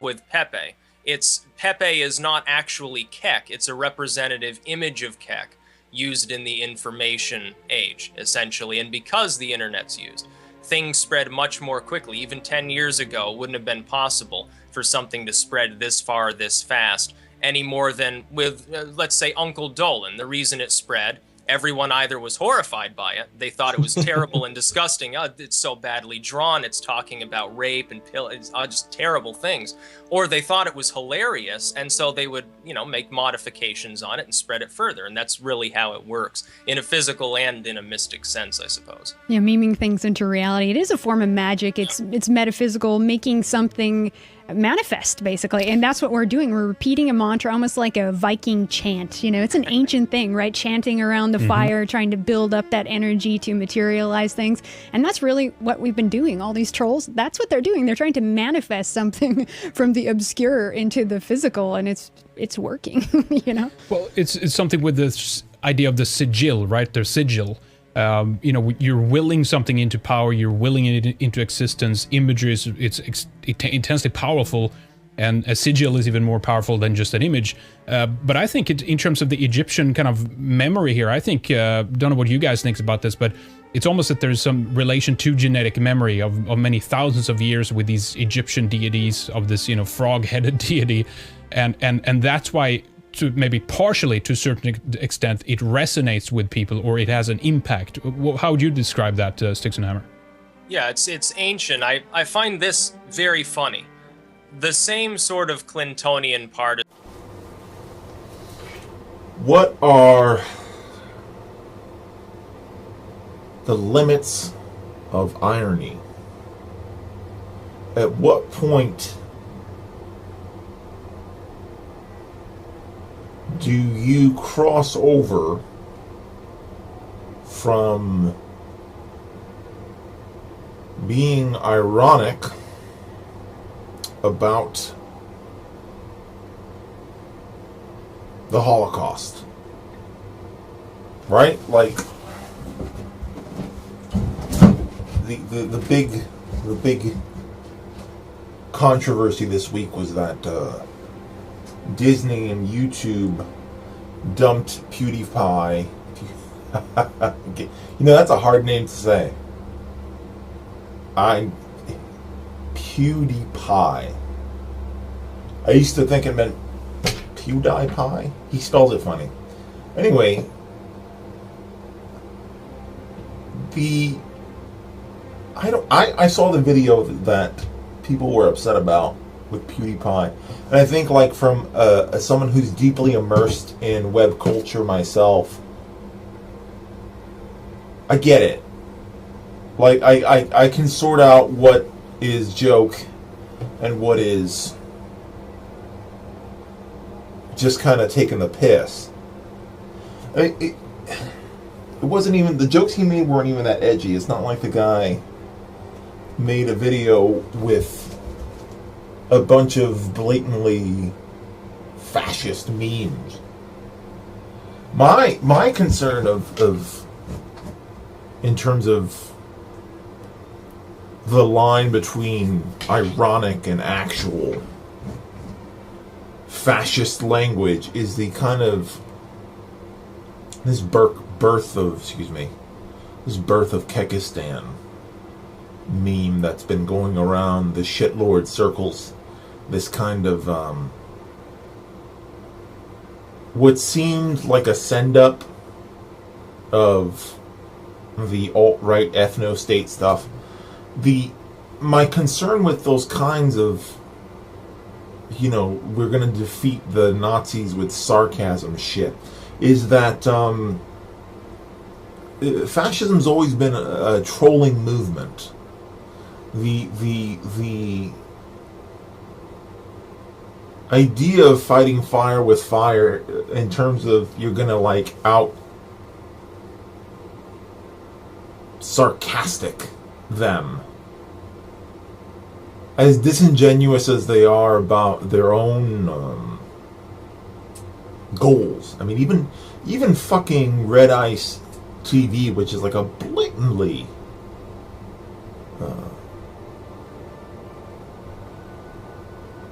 with pepe. Pepe is not actually kek. It's a representative image of kek used in the information age, essentially. And because the internet's used, things spread much more quickly. Even 10 years ago, it wouldn't have been possible for something to spread this far, this fast, any more than with, let's say, Uncle Dolan. The reason it spread, everyone either was horrified by it, they thought it was terrible and disgusting, it's so badly drawn, it's talking about rape and it's just terrible things, or they thought it was hilarious, and so they would, make modifications on it and spread it further. And that's really how it works, in a physical and in a mystic sense, I suppose. Yeah, memeing things into reality. It is a form of magic. It's metaphysical, making something manifest, basically. And that's what we're doing. We're repeating a mantra, almost like a Viking chant. It's an ancient thing, right? Chanting around the fire, trying to build up that energy to materialize things. And that's really what we've been doing. All these trolls, that's what they're doing. They're trying to manifest something from the obscure into the physical, and it's working, Well, it's something with this idea of the sigil, right? The sigil. You're willing something into power, you're willing it into existence. Imagery it's intensely powerful, and a sigil is even more powerful than just an image. But I think in terms of the Egyptian kind of memory here, I think, don't know what you guys think about this, but it's almost that there's some relation to genetic memory of many thousands of years with these Egyptian deities, of this, frog-headed deity. And that's why, to maybe partially, to a certain extent, it resonates with people, or it has an impact. How would you describe that, Sticks and Hammer? Yeah, it's ancient. I find this very funny. The same sort of Clintonian part. What are the limits of irony? At what point do you cross over from being ironic about the Holocaust? Right? Like the big controversy this week was that Disney and YouTube dumped PewDiePie. That's a hard name to say. PewDiePie. I used to think it meant PewDiePie. He spells it funny. Anyway, I saw the video that people were upset about with PewDiePie, and I think, like, from someone who's deeply immersed in web culture myself, I get it. Like, I can sort out what is joke and what is just kind of taking the piss. It wasn't even, the jokes he made weren't even that edgy. It's not like the guy made a video with a bunch of blatantly fascist memes. My concern of in terms of the line between ironic and actual fascist language is the kind of this birth of Kekistan meme that's been going around the shitlord circles. This kind of what seemed like a send-up of the alt-right ethno-state stuff. My concern with those kinds of, we're going to defeat the Nazis with sarcasm shit, is that fascism's always been a trolling movement. The idea of fighting fire with fire, in terms of you're gonna like out sarcastic them, as disingenuous as they are about their own goals. I mean, even fucking Red Ice TV, which is like a blatantly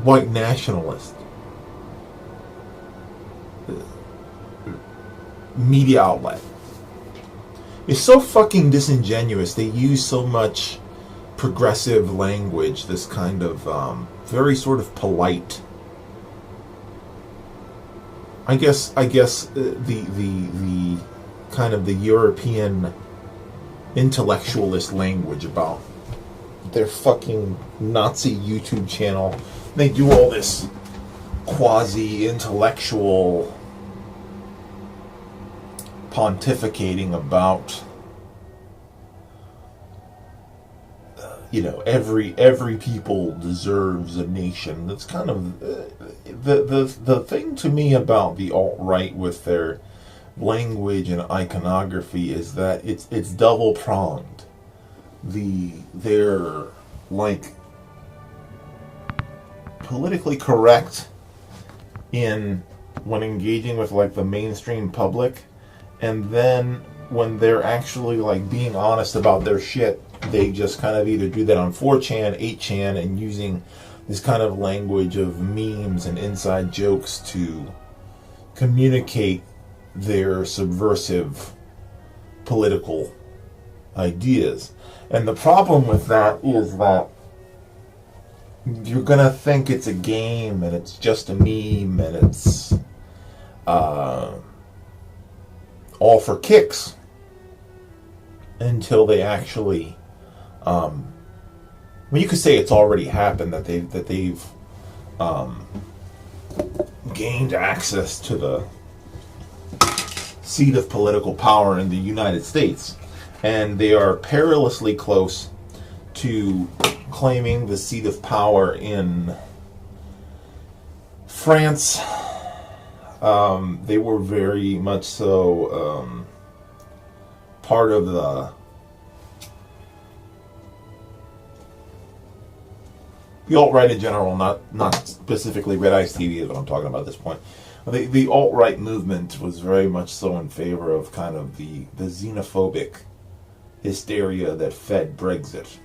white nationalist media outlet. It's so fucking disingenuous. They use so much progressive language, this kind of very sort of polite. I guess the kind of the European intellectualist language about their fucking Nazi YouTube channel. They do all this quasi-intellectual pontificating about every people deserves a nation. That's kind of the thing to me about the alt-right with their language and iconography is that it's double pronged. They're like politically correct when engaging with like the mainstream public, and then when they're actually like being honest about their shit, they just kind of either do that on 4chan, 8chan, and using this kind of language of memes and inside jokes to communicate their subversive political ideas. And the problem with that is that you're gonna think it's a game and it's just a meme and it's all for kicks until they actually you could say it's already happened, that they've gained access to the seat of political power in the United States, and they are perilously close to claiming the seat of power in France. They were very much so part of the alt-right in general, not specifically Red Ice TV is what I'm talking about at this point. The alt-right movement was very much so in favor of kind of the xenophobic hysteria that fed Brexit.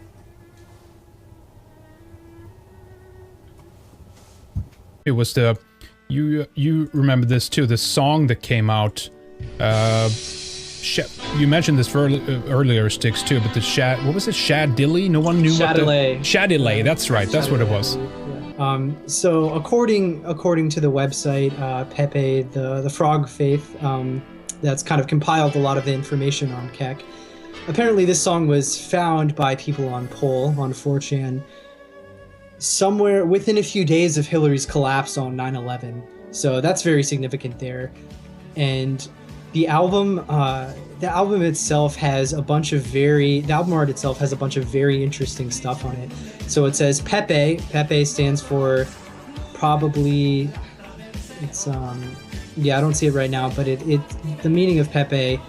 It was you remember this too, the song that came out. You mentioned this for earlier, Sticks, too, but what was it? Shadilly? No one knew Shadilay. Shadilay, that's right, that's what it was. Yeah. So according to the website, Pepe, the frog faith, that's kind of compiled a lot of the information on Keck. Apparently this song was found by people on Poll, on 4chan, somewhere within a few days of Hillary's collapse on 9/11. So that's very significant there. And the album itself has a bunch of the album art itself has a bunch of very interesting stuff on it. So it says Pepe. Pepe stands for probably, it's I don't see it right now, but the meaning of Pepe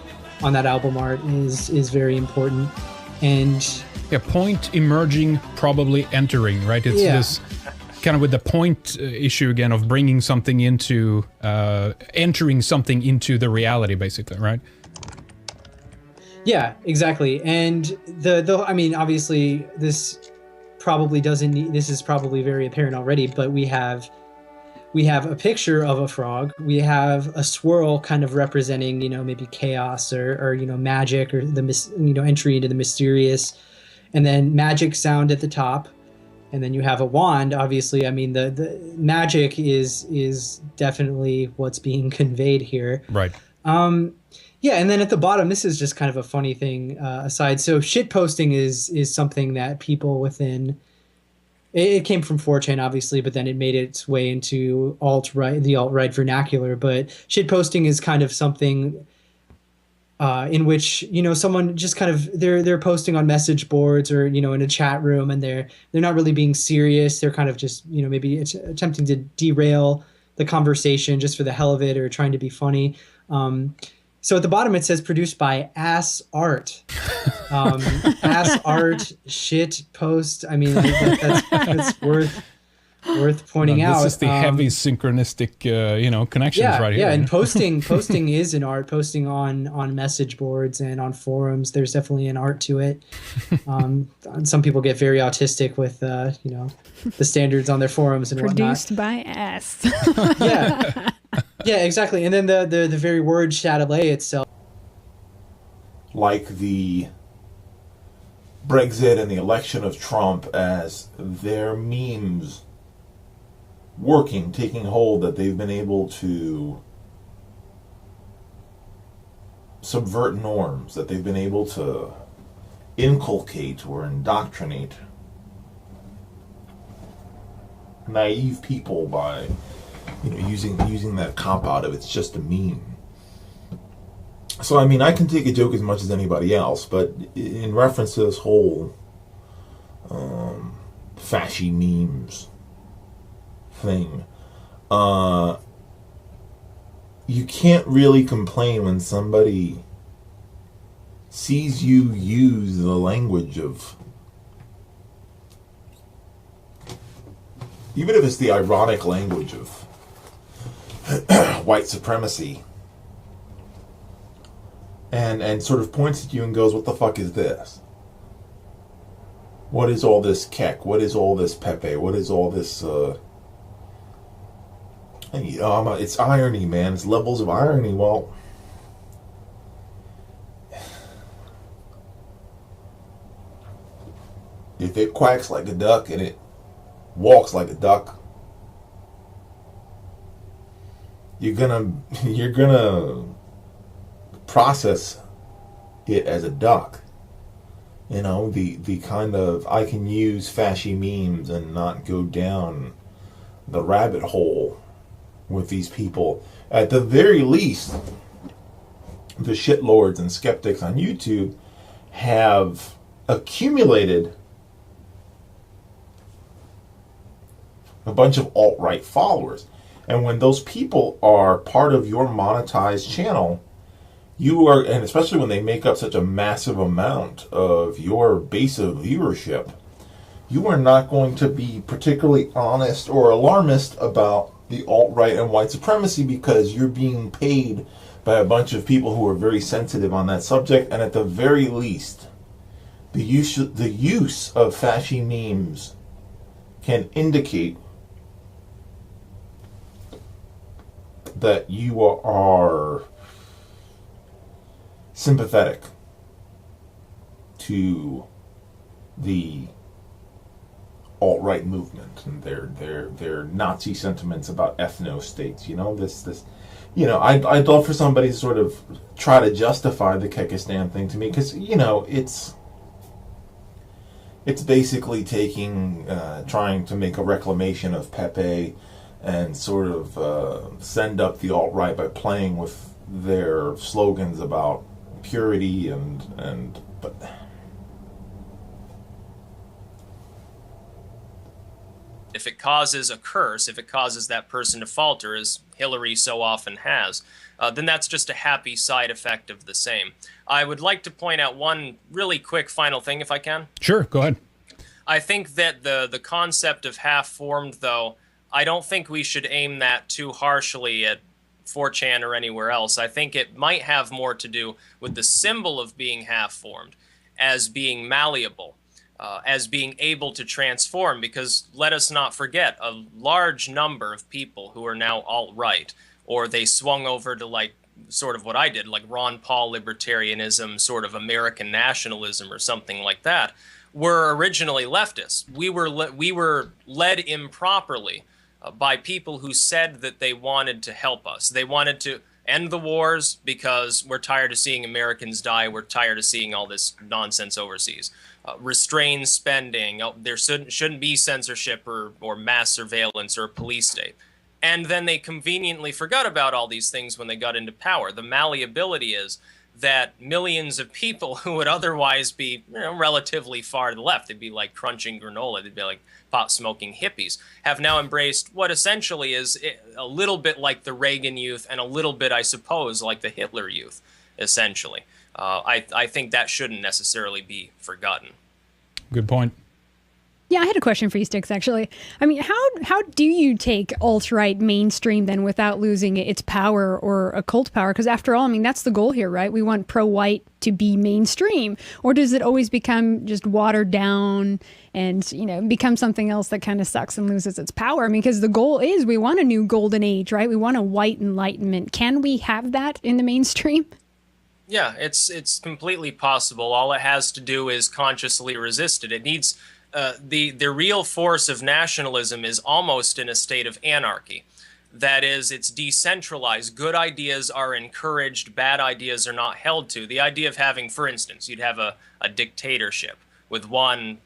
on that album art is very important. And yeah, point, emerging, probably entering, right? It's this kind of with the point issue again of bringing something into, entering something into the reality, basically, right? Yeah, exactly. And I mean, obviously, this is probably very apparent already, but we have a picture of a frog. We have a swirl kind of representing, maybe chaos or magic or the entry into the mysterious, and then magic sound at the top. And then you have a wand, obviously. I mean, the magic is definitely what's being conveyed here. Right. Yeah, and then at the bottom, this is just kind of a funny thing aside. So shit posting is something that people within... It came from 4chan, obviously, but then it made its way into the alt-right vernacular. But shit posting is kind of something... in which someone just kind of they're posting on message boards or in a chat room, and they're not really being serious. They're kind of just maybe attempting to derail the conversation just for the hell of it, or trying to be funny. So at the bottom it says produced by Ass Art. Ass Art shit post. I mean that's worth worth pointing out. This is the heavy synchronistic, connections right here. Yeah, and posting is an art. Posting on message boards and on forums, there's definitely an art to it. Some people get very autistic with, the standards on their forums and Produced whatnot. by us. Yeah, exactly. And then the very word Chatelet itself. Like the Brexit and the election of Trump as their memes working, taking hold, that they've been able to subvert norms, that they've been able to inculcate or indoctrinate naive people by using that cop out of it's just a meme. So I mean, I can take a joke as much as anybody else, but in reference to this whole fashy memes thing, you can't really complain when somebody sees you use the language of, even if it's the ironic language of white supremacy, and sort of points at you and goes, what the fuck is this? What is all this kek? What is all this pepe? What is all this, it's irony, man. It's levels of irony. Well, if it quacks like a duck and it walks like a duck, you're gonna process it as a duck. The kind of, I can use fashy memes and not go down the rabbit hole with these people. At the very least, the shitlords and skeptics on YouTube have accumulated a bunch of alt-right followers. And when those people are part of your monetized channel, you are, and especially when they make up such a massive amount of your base of viewership, you are not going to be particularly honest or alarmist about the alt-right and white supremacy, because you're being paid by a bunch of people who are very sensitive on that subject. And at the very least, the use of fashy memes can indicate that you are sympathetic to the alt-right movement and their Nazi sentiments about ethno-states. I'd love for somebody to sort of try to justify the Kekistan thing to me, because it's basically trying to make a reclamation of Pepe and sort of send up the alt-right by playing with their slogans about purity but if it causes a curse, if it causes that person to falter, as Hillary so often has, then that's just a happy side effect of the same. I would like to point out one really quick final thing, if I can. Sure, go ahead. I think that the concept of half-formed, though, I don't think we should aim that too harshly at 4chan or anywhere else. I think it might have more to do with the symbol of being half-formed as being malleable, as being able to transform, because let us not forget, a large number of people who are now alt-right, or they swung over to like sort of what I did, like Ron Paul libertarianism, sort of American nationalism or something like that, were originally leftists. We were led improperly by people who said that they wanted to help us. They wanted to end the wars because we're tired of seeing Americans die. We're tired of seeing all this nonsense overseas. Restrain spending. There shouldn't be censorship or mass surveillance or a police state. And then they conveniently forgot about all these things when they got into power. The malleability is that millions of people who would otherwise be relatively far to the left, they'd be like crunching granola, they'd be like pot-smoking hippies, have now embraced what essentially is a little bit like the Reagan youth and a little bit, I suppose, like the Hitler youth, essentially. I think that shouldn't necessarily be forgotten. Good point. Yeah, I had a question for you, Sticks, actually. I mean, how do you take alt-right mainstream then without losing its power or occult power? Because after all, I mean, that's the goal here, right? We want pro-white to be mainstream. Or does it always become just watered down and, become something else that kind of sucks and loses its power? I mean, because the goal is we want a new golden age, right? We want a white enlightenment. Can we have that in the mainstream? Yeah, it's completely possible. All it has to do is consciously resist it. It needs the real force of nationalism is almost in a state of anarchy. That is, it's decentralized. Good ideas are encouraged. Bad ideas are not held to. The idea of having, for instance, you'd have a dictatorship with one,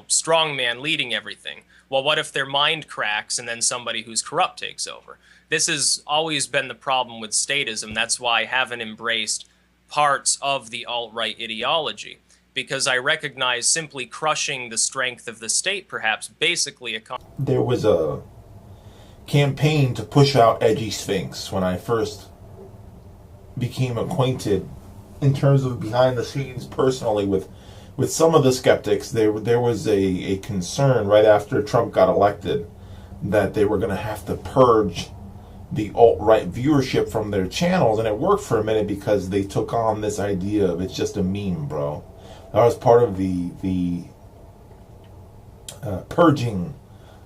strong man leading everything. Well, what if their mind cracks and then somebody who's corrupt takes over? This has always been the problem with statism. That's why I haven't embraced parts of the alt-right ideology, because I recognize simply crushing the strength of the state, perhaps, basically There was a campaign to push out Edgy Sphinx when I first became acquainted in terms of behind the scenes personally with some of the skeptics. There was a concern right after Trump got elected that they were going to have to purge the alt-right viewership from their channels, and it worked for a minute because they took on this idea of it's just a meme, bro. That was part of the purging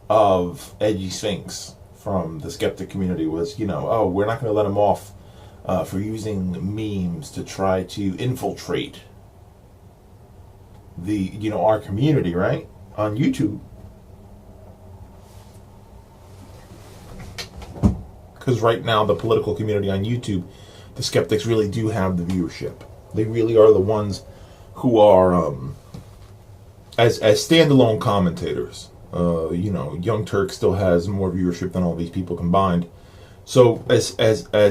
of Edgy Sphinx from the skeptic community was, we're not going to let him off for using memes to try to infiltrate our community, right? On YouTube. Because right now, the political community on YouTube, the skeptics really do have the viewership. They really are the ones who are, as standalone commentators. Young Turk still has more viewership than all these people combined. So as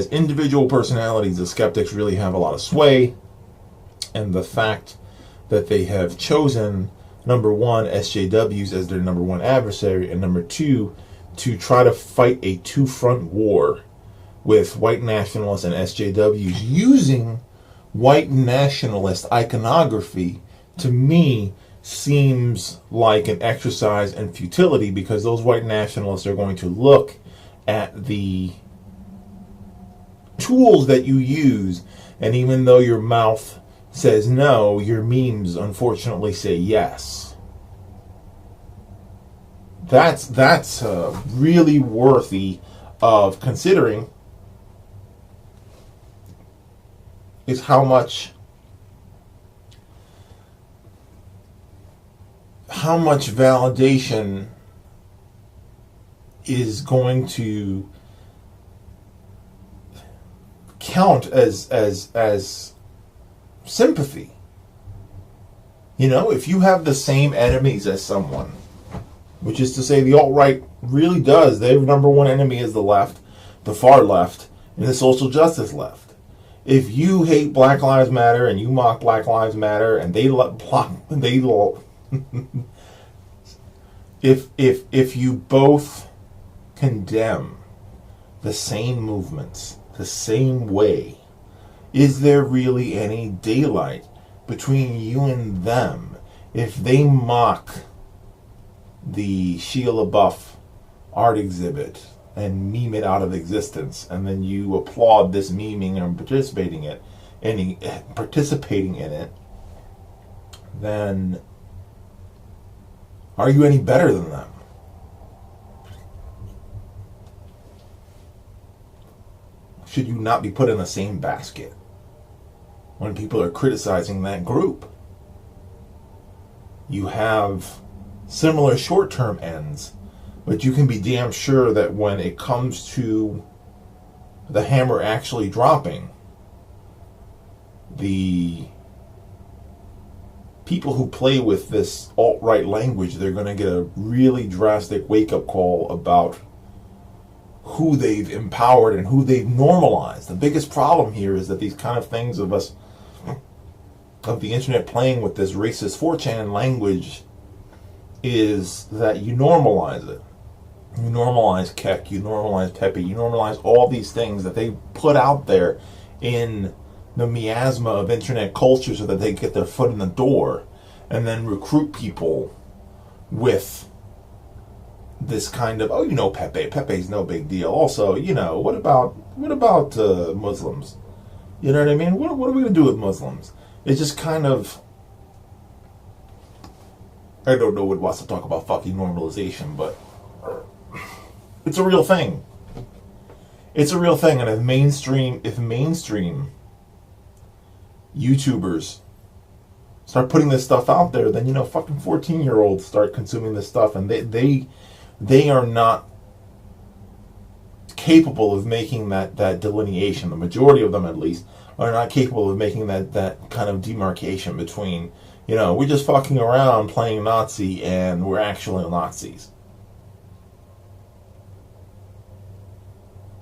individual personalities, the skeptics really have a lot of sway. And the fact that they have chosen, number one, SJWs as their number one adversary, and number two, to try to fight a two-front war with white nationalists and SJWs using white nationalist iconography, to me, seems like an exercise in futility, because those white nationalists are going to look at the tools that you use, and even though your mouth says no, your memes unfortunately say yes. That's really worthy of considering, is how much validation is going to count as sympathy. If you have the same enemies as someone, which is to say the alt-right really does, their number one enemy is the left, the far left, and the social justice left. If you hate Black Lives Matter and you mock Black Lives Matter, and if you both condemn the same movements the same way, is there really any daylight between you and them? If they mock the Shia LaBeouf art exhibit and meme it out of existence, and then you applaud this memeing and participating in it, then are you any better than them? Should you not be put in the same basket when people are criticizing that group? You have similar short-term ends, but you can be damn sure that when it comes to the hammer actually dropping, the people who play with this alt-right language, they're going to get a really drastic wake-up call about who they've empowered and who they've normalized. The biggest problem here is that these kind of things of the internet playing with this racist 4chan language is that you normalize it. You normalize Keck, you normalize Pepe, you normalize all these things that they put out there in the miasma of internet culture so that they get their foot in the door and then recruit people with this kind of, oh, you know, Pepe's no big deal. Also, you know, what about Muslims? You know what I mean? What are we going to do with Muslims? It's just kind of, I don't know what wants to talk about fucking normalization, but it's a real thing. It's a real thing, and if mainstream YouTubers start putting this stuff out there, then, you know, fucking 14-year-olds start consuming this stuff, and they are not capable of making that delineation. The majority of them, at least, are not capable of making that kind of demarcation between, you know, we're just fucking around playing Nazi and we're actually Nazis.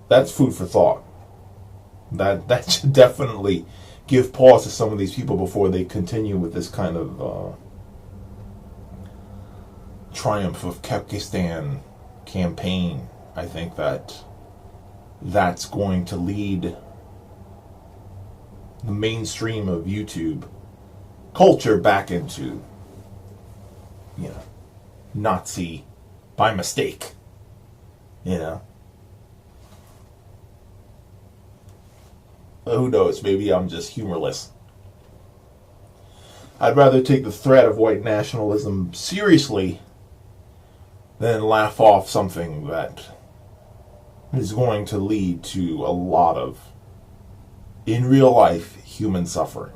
That's food for thought. That should definitely give pause to some of these people before they continue with this kind of triumph of Kyrgyzstan campaign. I think that's going to lead the mainstream of YouTube culture back into, you know, Nazi by mistake. You know? Who knows? Maybe I'm just humorless. I'd rather take the threat of white nationalism seriously than laugh off something that is going to lead to a lot of, in real life, human suffering.